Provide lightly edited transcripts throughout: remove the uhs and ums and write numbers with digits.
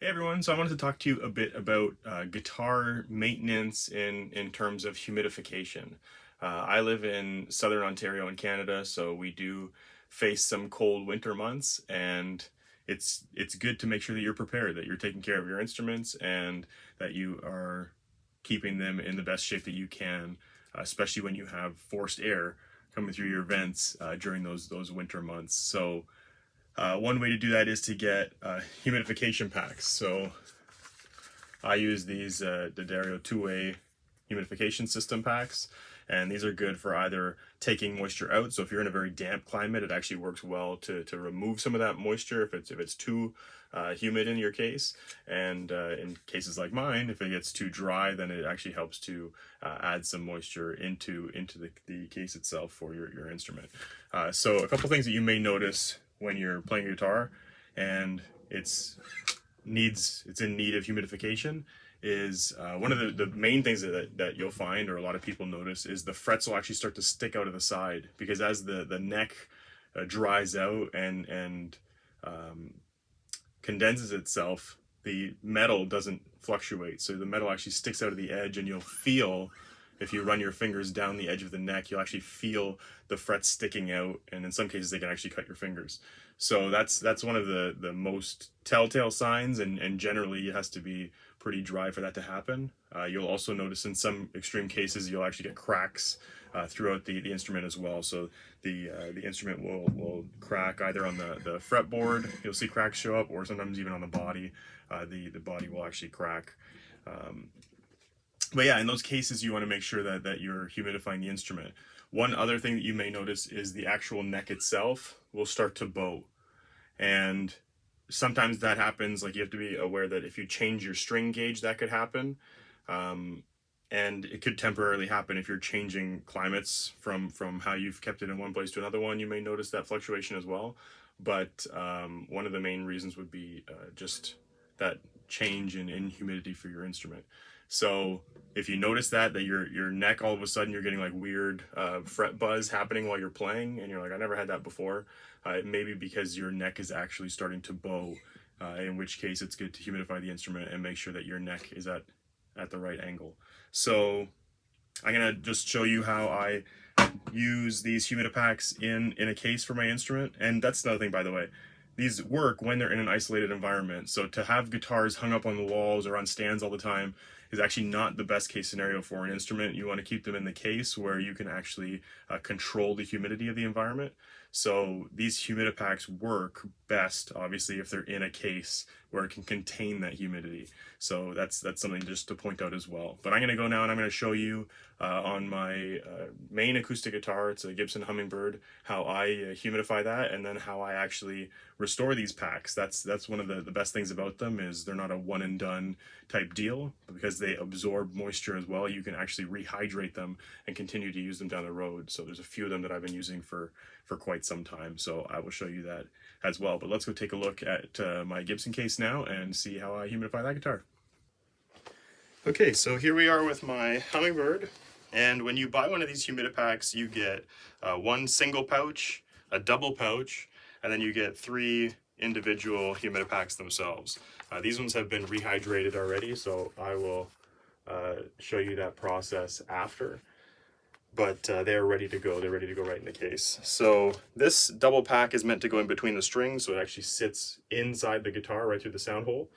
Hey everyone, so I wanted to talk to you a bit about guitar maintenance in terms of humidification. I live in southern Ontario in Canada, so we do face some cold winter months, and it's good to make sure that you're prepared, that you're taking care of your instruments, and that you are keeping them in the best shape that you can, especially when you have forced air coming through your vents during those winter months. So one way to do that is to get humidification packs. So I use these D'Addario two-way humidification system packs, and these are good for either taking moisture out. So if you're in a very damp climate, it actually works well to remove some of that moisture if it's too humid in your case. And in cases like mine, if it gets too dry, then it actually helps to add some moisture into the case itself for your instrument. So a couple things that you may notice when you're playing guitar, and it's in need of humidification, is one of the main things that you'll find, or a lot of people notice, is the frets will actually start to stick out of the side, because as the neck dries out and condenses itself, the metal doesn't fluctuate, so the metal actually sticks out of the edge, and you'll feel, if you run your fingers down the edge of the neck, you'll actually feel the frets sticking out, and in some cases they can actually cut your fingers. So that's one of the most telltale signs, and generally it has to be pretty dry for that to happen. You'll also notice in some extreme cases you'll actually get cracks throughout the instrument as well. So the instrument will crack either on the fretboard, you'll see cracks show up, or sometimes even on the body. The body will actually crack. But yeah, in those cases, you want to make sure that you're humidifying the instrument. One other thing that you may notice is the actual neck itself will start to bow. And sometimes that happens, like you have to be aware that if you change your string gauge, that could happen. And it could temporarily happen if you're changing climates from how you've kept it in one place to another one. You may notice that fluctuation as well. But one of the main reasons would be just that change in humidity for your instrument. So if you notice that your neck, all of a sudden you're getting like weird fret buzz happening while you're playing, and you're like, I never had that before, it may be because your neck is actually starting to bow, in which case it's good to humidify the instrument and make sure that your neck is at the right angle. So I'm gonna just show you how I use these Humidipaks in a case for my instrument. And that's another thing, by the way. These work when they're in an isolated environment. So to have guitars hung up on the walls or on stands all the time is actually not the best case scenario for an instrument. You want to keep them in the case where you can actually control the humidity of the environment. So these Humidipaks work best, obviously, if they're in a case where it can contain that humidity. So that's something just to point out as well. But I'm going to go now and I'm going to show you on my main acoustic guitar, it's a Gibson Hummingbird, how I humidify that, and then how I actually restore these packs. That's one of the best things about them, is they're not a one and done type deal. Because they absorb moisture as well, you can actually rehydrate them and continue to use them down the road. So there's a few of them that I've been using for quite some time, so I will show you that as well. But let's go take a look at my Gibson case now and see how I humidify that guitar. Okay, so here we are with my Hummingbird, and when you buy one of these Humidipaks, you get one single pouch, a double pouch, and then you get 3 individual Humidipaks themselves. These ones have been rehydrated already, so I will show you that process after. But they're ready to go. They're ready to go right in the case. So this double pack is meant to go in between the strings, so it actually sits inside the guitar right through the sound hole.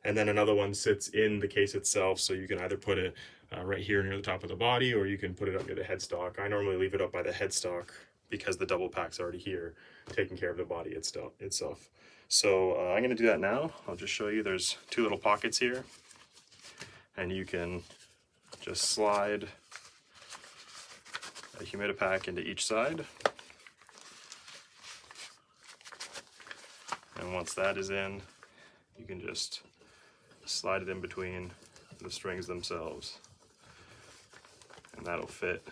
And then another one sits in the case itself, so you can either put it right here near the top of the body, or you can put it up near the headstock. I normally leave it up by the headstock because the double pack's already here, taking care of the body itself. So I'm going to do that now. I'll just show you. There's 2 little pockets here, and you can just slide a Humidipak into each side. And once that is in, you can just slide it in between the strings themselves. And that'll fit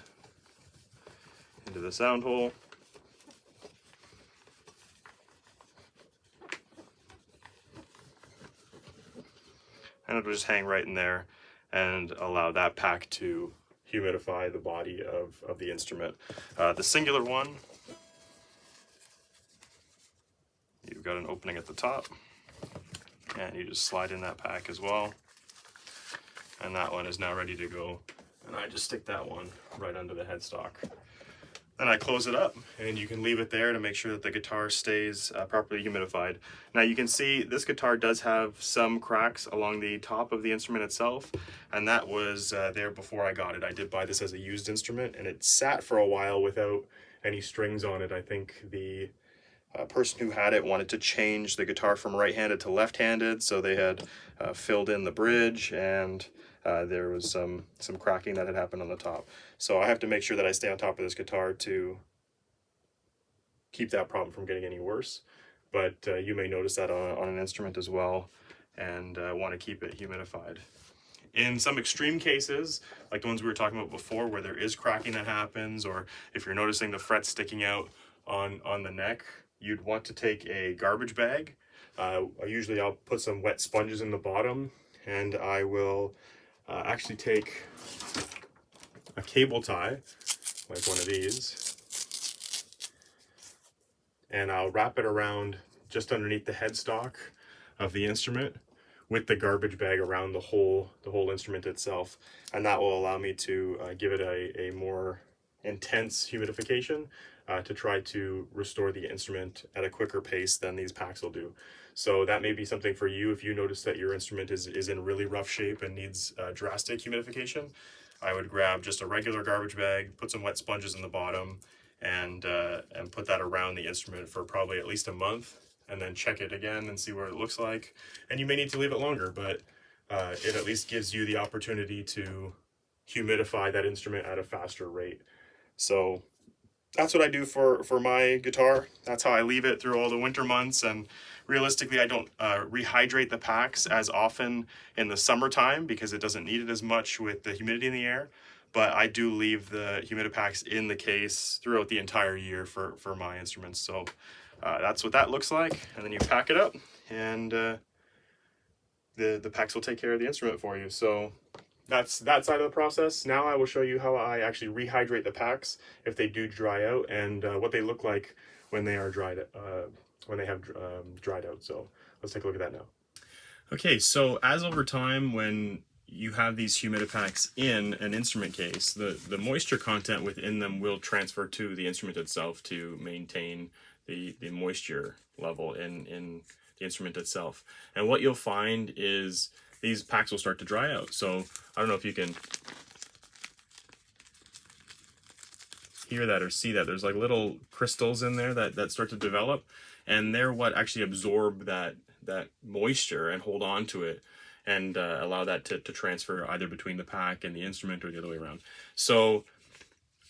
into the sound hole. And it'll just hang right in there and allow that pack to humidify the body of the instrument. The singular one, you've got an opening at the top, and you just slide in that pack as well. And that one is now ready to go. And I just stick that one right under the headstock. Then I close it up, and you can leave it there to make sure that the guitar stays properly humidified. Now you can see this guitar does have some cracks along the top of the instrument itself, and that was there before I got it. I did buy this as a used instrument, and it sat for a while without any strings on it. I think the person who had it wanted to change the guitar from right-handed to left-handed, so they had filled in the bridge, and there was some cracking that had happened on the top. So I have to make sure that I stay on top of this guitar to keep that problem from getting any worse. But you may notice that on an instrument as well, and want to keep it humidified. In some extreme cases, like the ones we were talking about before, where there is cracking that happens, or if you're noticing the frets sticking out on the neck, you'd want to take a garbage bag. Usually I'll put some wet sponges in the bottom, and I will actually take a cable tie, like one of these, and I'll wrap it around just underneath the headstock of the instrument with the garbage bag around the whole instrument itself, and that will allow me to give it a more intense humidification to try to restore the instrument at a quicker pace than these packs will do. So that may be something for you if you notice that your instrument is in really rough shape and needs drastic humidification. I would grab just a regular garbage bag, put some wet sponges in the bottom, and put that around the instrument for probably at least a month, and then check it again and see what it looks like. And you may need to leave it longer, but it at least gives you the opportunity to humidify that instrument at a faster rate. So that's what I do for my guitar. That's how I leave it through all the winter months, and realistically I don't rehydrate the packs as often in the summertime because it doesn't need it as much with the humidity in the air, but I do leave the Humidipaks in the case throughout the entire year for my instruments. So that's what that looks like, and then you pack it up, and the packs will take care of the instrument for you. So that's that side of the process. Now I will show you how I actually rehydrate the packs if they do dry out, and what they look like when they are dried, when they have dried out. So let's take a look at that now. Okay, so as over time, when you have these Humidipaks in an instrument case, the moisture content within them will transfer to the instrument itself to maintain the moisture level in the instrument itself. And what you'll find is these packs will start to dry out. So I don't know if you can hear that or see that. There's like little crystals in there that start to develop, and they're what actually absorb that moisture and hold on to it, and allow that to transfer either between the pack and the instrument or the other way around. So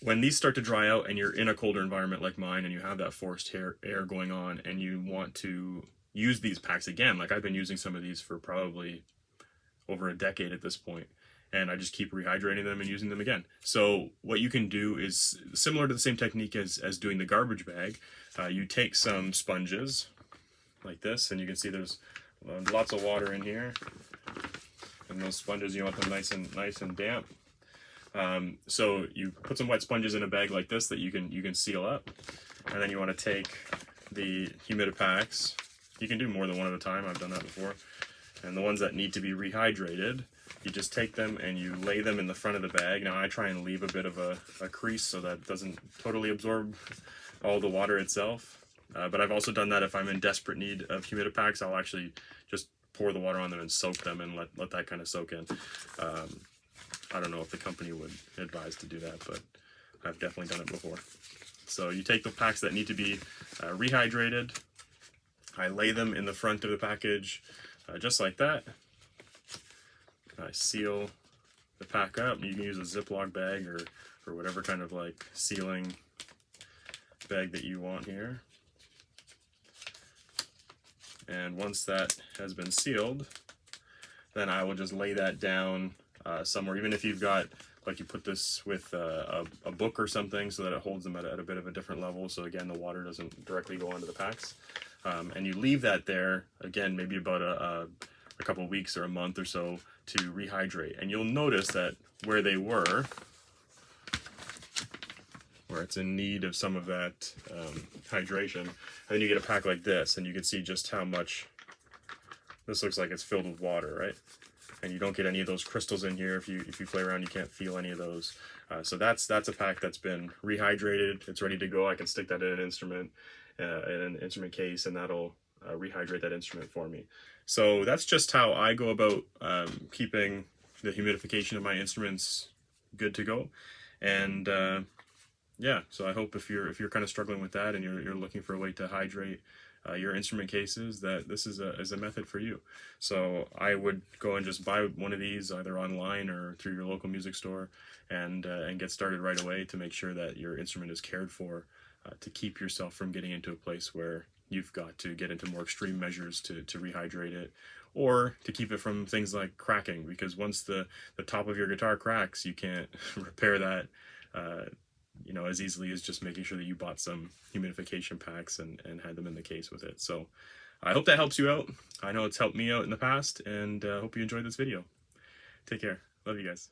when these start to dry out and you're in a colder environment like mine and you have that forced air going on and you want to use these packs again, like I've been using some of these for probably over a decade at this point, and I just keep rehydrating them and using them again. So what you can do is similar to the same technique as doing the garbage bag. You take some sponges like this, and you can see there's lots of water in here, and those sponges, you want them nice and damp. So you put some wet sponges in a bag like this that you can seal up, and then you want to take the Humidipaks. You can do more than one at a time. I've done that before. And the ones that need to be rehydrated, you just take them and you lay them in the front of the bag. Now I try and leave a bit of a crease so that it doesn't totally absorb all the water itself. But I've also done that if I'm in desperate need of Humidipaks. I'll actually just pour the water on them and soak them and let that kind of soak in. I don't know if the company would advise to do that, but I've definitely done it before. So you take the packs that need to be rehydrated. I lay them in the front of the package just like that. I seal the pack up. You can use a Ziploc bag or whatever kind of like sealing bag that you want here. And once that has been sealed, then I will just lay that down somewhere, even if you've got, like you put this with a book or something so that it holds them at a bit of a different level. So again, the water doesn't directly go onto the packs. And you leave that there, again, maybe about a couple of weeks or a month or so to rehydrate. And you'll notice that where they were, where it's in need of some of that hydration, and then you get a pack like this, and you can see just how much this looks like it's filled with water, right? And you don't get any of those crystals in here. If you play around, you can't feel any of those. So that's a pack that's been rehydrated. It's ready to go. I can stick that in an instrument case, and that'll rehydrate that instrument for me. So that's just how I go about keeping the humidification of my instruments good to go. And yeah, so I hope if you're kind of struggling with that and you're looking for a way to hydrate your instrument cases, that this is a method for you. So I would go and just buy one of these either online or through your local music store, and get started right away to make sure that your instrument is cared for, to keep yourself from getting into a place where you've got to get into more extreme measures to rehydrate it, or to keep it from things like cracking, because once the top of your guitar cracks, you can't repair that you know, as easily as just making sure that you bought some humidification packs and had them in the case with it. So I hope that helps you out. I know it's helped me out in the past, and hope you enjoyed this video. Take care. Love you guys.